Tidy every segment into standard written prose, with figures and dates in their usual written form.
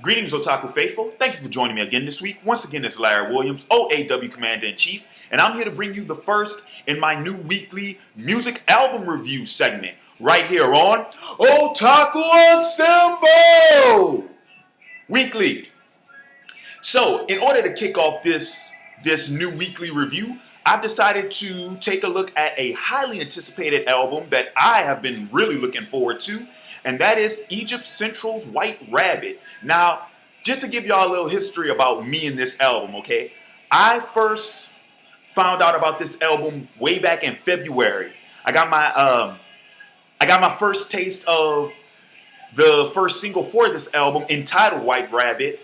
Greetings, Otaku Faithful. Thank you for joining me again this week. Once again, it's Larry Williams, OAW Commander-in-Chief, and I'm here to bring you the first in my new weekly music album review segment, right here on Otaku Assemble! Weekly. So, in order to kick off this new weekly review, I've decided to take a look at a highly anticipated album that I have been really looking forward to, and that is Egypt Central's White Rabbit. Now, just to give y'all a little history about me and this album, okay? I first found out about this album way back in February. I got my first taste of the first single for this album, entitled White Rabbit.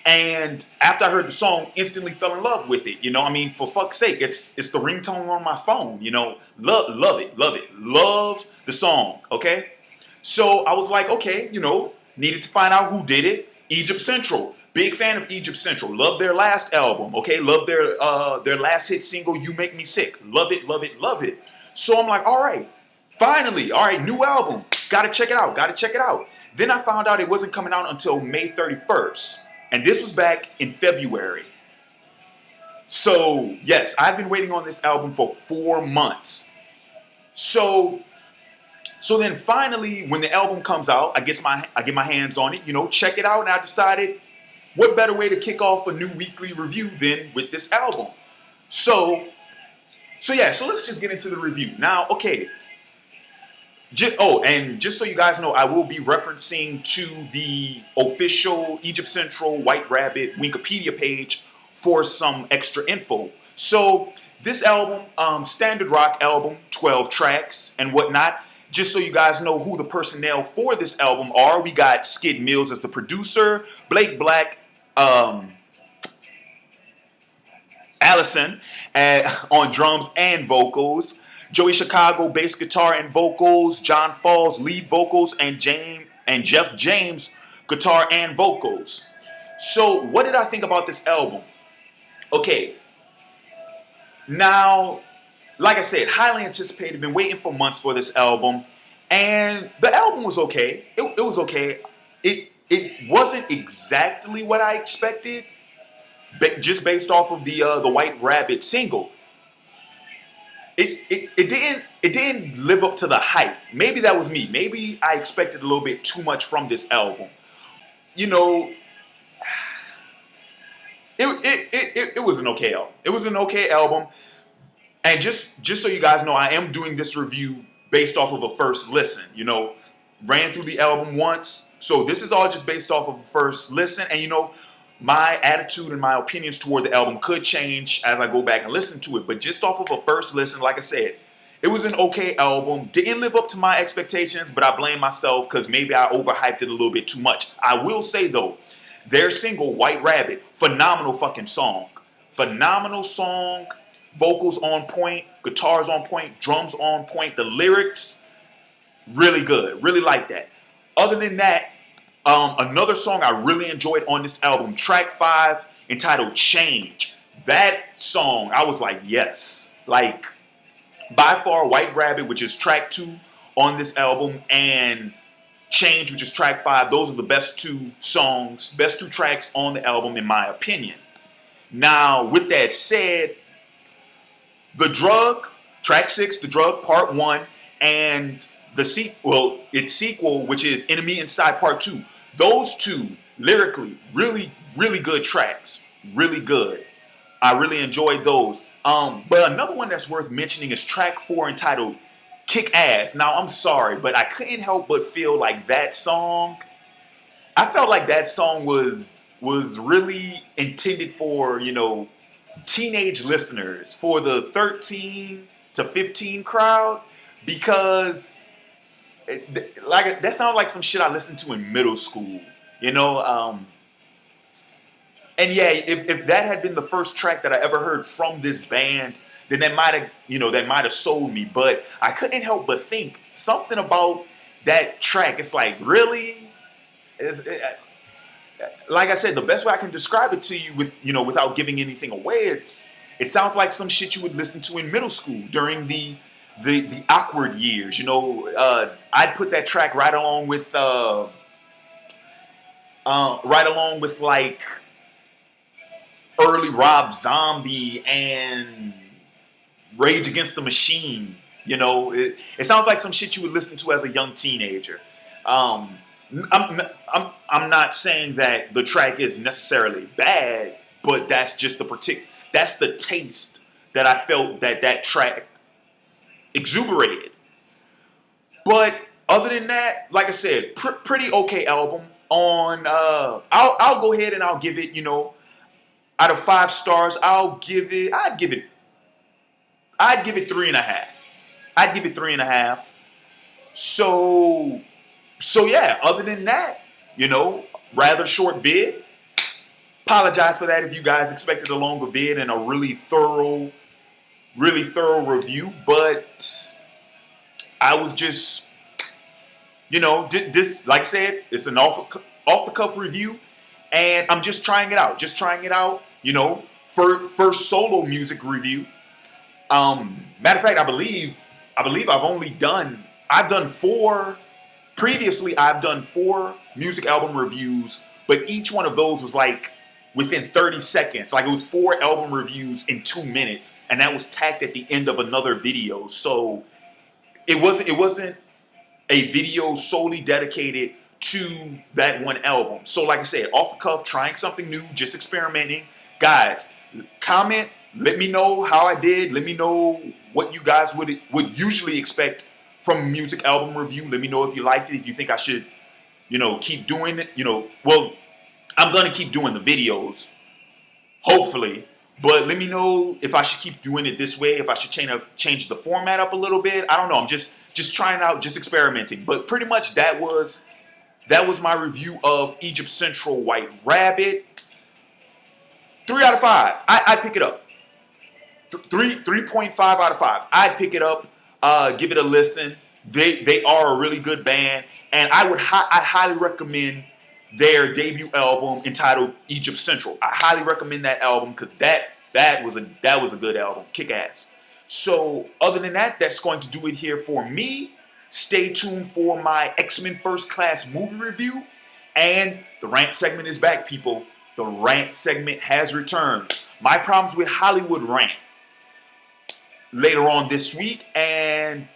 And after I heard the song, instantly fell in love with it. You know, I mean, for fuck's sake, it's the ringtone on my phone. You know, love it, love the song. Okay, so I was like, okay, needed to find out who did it. Egypt Central, big fan of Egypt Central. Love their last album. Okay, love their last hit single, You Make Me Sick. Love it. So I'm like, all right, finally, all right, new album. Gotta check it out. Then I found out it wasn't coming out until May 31st. And this was back in February. So, yes, I've been waiting on this album for 4 months. So then finally, when the album comes out, I get my hands on it, check it out, and I decided what better way to kick off a new weekly review than with this album. So let's just get into the review. Now, okay. And just so you guys know, I will be referencing to the official Egypt Central White Rabbit Wikipedia page for some extra info. So this album, standard rock album, 12 tracks and whatnot. Just so you guys know who the personnel for this album are, we got Skid Mills as the producer, Blake Black, Allison on drums and vocals, Joey Chicago, bass guitar and vocals, John Falls, lead vocals, and Jeff James, guitar and vocals. So, what did I think about this album? Okay, now, like I said, highly anticipated, been waiting for months for this album, and the album was okay. It was okay. It wasn't exactly what I expected, just based off of the White Rabbit single. It didn't live up to the hype. Maybe that was me. Maybe I expected a little bit too much from this album. It was an okay album. It was an okay album. And just so you guys know, I am doing this review based off of a first listen. Ran through the album once. So this is all just based off of a first listen. And my attitude and my opinions toward the album could change as I go back and listen to it. But just off of a first listen, like I said, it was an okay album. Didn't live up to my expectations, but I blame myself because maybe I overhyped it a little bit too much. I will say, though, their single, White Rabbit, phenomenal fucking song. Phenomenal song. Vocals on point. Guitars on point. Drums on point. The lyrics, really good. Really like that. Other than that, another song I really enjoyed on this album, track 5, entitled Change. That song, I was like, yes. Like, by far, White Rabbit, which is track 2 on this album, and Change, which is track 5, those are the best two tracks on the album, in my opinion. Now, with that said, The Drug, track 6, The Drug, part 1, and its sequel, which is Enemy Inside Part 2. Those two, lyrically, really, really good tracks. Really good. I really enjoyed those. But another one that's worth mentioning is track 4, entitled Kick Ass. Now, I'm sorry, but I couldn't help but feel like that song, I felt like that song was really intended for, teenage listeners, for the 13 to 15 crowd, because that sounds like some shit I listened to in middle school, and yeah, if that had been the first track that I ever heard from this band, then that might have sold me. But I couldn't help but think something about that track. It's like, really, like I said, the best way I can describe it to you without giving anything away, it sounds like some shit you would listen to in middle school during the awkward years. I'd put that track right along with right along with like early Rob Zombie and Rage Against the Machine. You know, it sounds like some shit you would listen to as a young teenager. Um, I'm not saying that the track is necessarily bad, but that's just that's the taste that I felt that that track exuberated. But other than that, like I said, pretty okay album. I'll go ahead and I'll give it, you know, out of 5 stars, I'd give it 3.5. I'd give it 3.5. So yeah, other than that, you know, rather short vid. Apologize for that if you guys expected a longer vid and a really thorough review, but I was just, you know, this, like I said, it's an off the cuff review, and I'm just trying it out. You know, first solo music review. Matter of fact, I believe I've done 4 previously. I've done 4 music album reviews, but each one of those was like within 30 seconds. Like it was 4 album reviews in 2 minutes, and that was tacked at the end of another video. So it wasn't a video solely dedicated to that one album. So like I said, off the cuff, trying something new, just experimenting. Guys, comment, let me know how I did. Let me know what you guys would usually expect from a music album review. Let me know if you liked it, if you think I should, you know, keep doing it. You know, well, I'm gonna keep doing the videos, hopefully. But let me know if I should keep doing it this way, if I should change the format up a little bit. I don't know. I'm just trying out, just experimenting. But pretty much that was my review of Egypt Central White Rabbit. 3 out of 5. I pick it up. 3.5 out of 5. I'd pick it up. Give it a listen. They are a really good band, and I highly recommend their debut album entitled Egypt Central. I highly recommend that album because that was a good album, kick ass. So other than that, that's going to do it here for me. Stay tuned for my X-Men First Class movie review, and the rant segment is back, people. The rant segment has returned. My Problems with Hollywood rant later on this week, and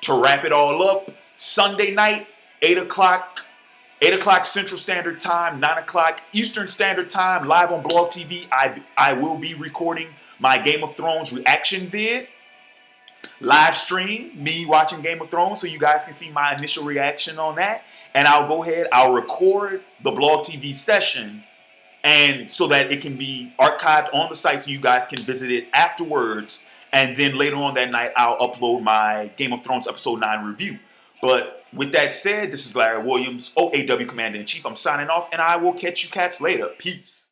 to wrap it all up, Sunday night, 8 o'clock Central Standard Time, 9 o'clock Eastern Standard Time, live on Blog TV. I will be recording my Game of Thrones reaction vid. Live stream, me watching Game of Thrones, so you guys can see my initial reaction on that. And I'll record the Blog TV session, and so that it can be archived on the site so you guys can visit it afterwards. And then later on that night, I'll upload my Game of Thrones Episode 9 review. But with that said, this is Larry Williams, OAW Commander-in-Chief. I'm signing off, and I will catch you cats later. Peace.